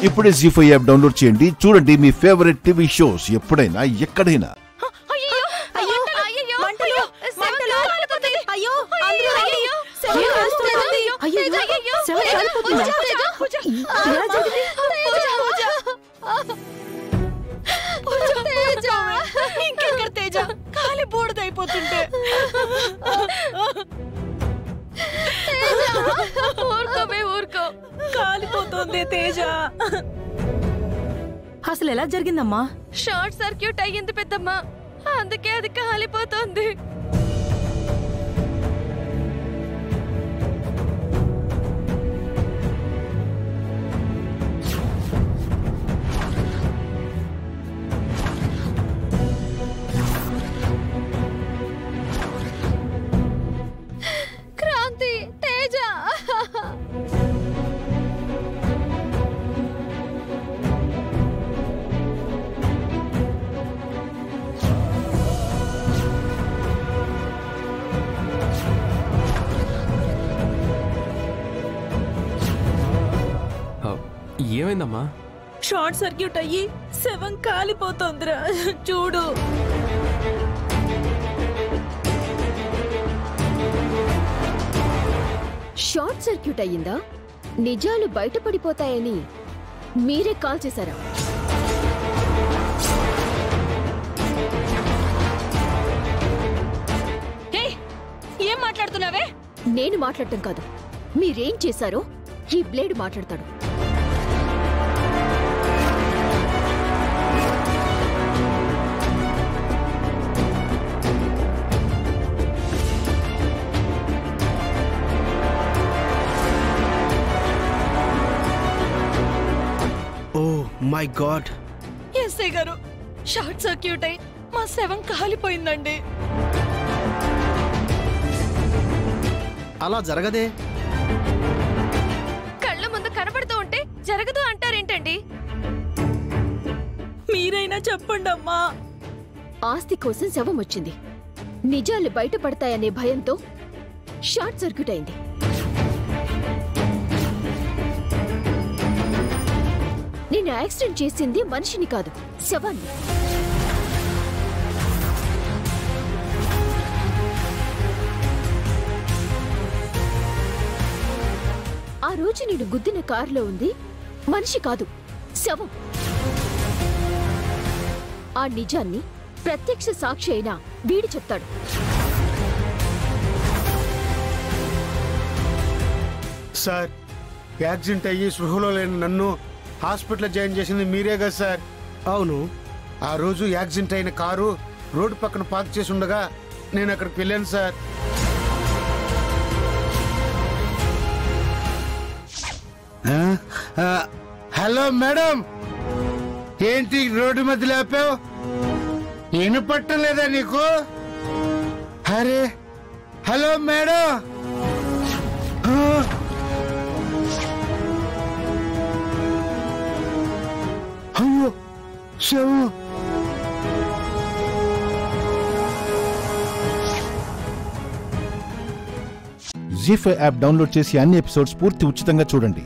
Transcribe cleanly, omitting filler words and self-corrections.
ఇప్పుడే జీ5 app download చేయండి. చూడండి మీ ఫేవరెట్ టీవీ షోస్ ఎప్పుడైనా ఎక్కడైనా. ఇంకెక్కడ తేజ కాలి బూడిదైపోతుంటే ఊరుకో కాలిపోతుంది తేజ. అసలు ఎలా జరిగిందమ్మా? షార్ట్ సర్క్యూట్ అయ్యింది పెద్దమ్మా, అందుకే అది కాలిపోతుంది. క్రాంతి, తేజ, ఏమైందమ్మా? షార్ట్ సర్క్యూట్ అయ్యి శవం కాలిపోతుందిరా, చూడు. షార్ట్ సర్క్యూట్ అయ్యిందా? నిజాలు బయటపడిపోతాయని మీరే కాల్ చేశారా? ఏం మాట్లాడుతున్నావే? నేను మాట్లాడటం కాదు, మీరేం చేశారో ఈ బ్లేడ్ మాట్లాడతాడు. మై గాడ్, ఎస్ఐ గారు, షార్ట్ సర్క్యూట్ అయి మా శవం కాలిపోయిందండి. అలా జరగదే. కళ్ళ ముందు కనబడుతూ ఉంటే జరగదు అంటారేంటండి? మీరైనా చెప్పండి అమ్మా. ఆస్తి కోసం శవం వచ్చింది, నిజాలు బయటపడతాయనే భయంతో షార్ట్ సర్క్యూట్ అయింది. నేను యాక్సిడెంట్ చేసింది మనిషిని కాదు, శవాన్ని. ఆ రోజు నేను గుద్దిన కారులో ఉంది మనిషి కాదు, శవం. ఆ నిజాన్ని ప్రత్యక్ష సాక్షి అయినా వీడి చెప్తాడు. సార్, యాక్సిడెంట్ అయ్యి స్పృహలో లేని నన్ను హాస్పిటల్ జాయిన్ చేసింది మీరే కదా సార్? అవును. ఆ రోజు యాక్సిడెంట్ అయిన కారు రోడ్డు పక్కన పార్క్ చేసి ఉండగా నేను అక్కడికి వెళ్ళాను సార్. హలో మేడం, ఏంటి రోడ్డు మధ్యలో ఆపావు? వినపట్టలేదా నీకు? అరే హలో మేడం. అయ్యో శవం. జీ5 యాప్ డౌన్లోడ్ చేసి అన్ని ఎపిసోడ్స్ పూర్తి ఉచితంగా చూడండి.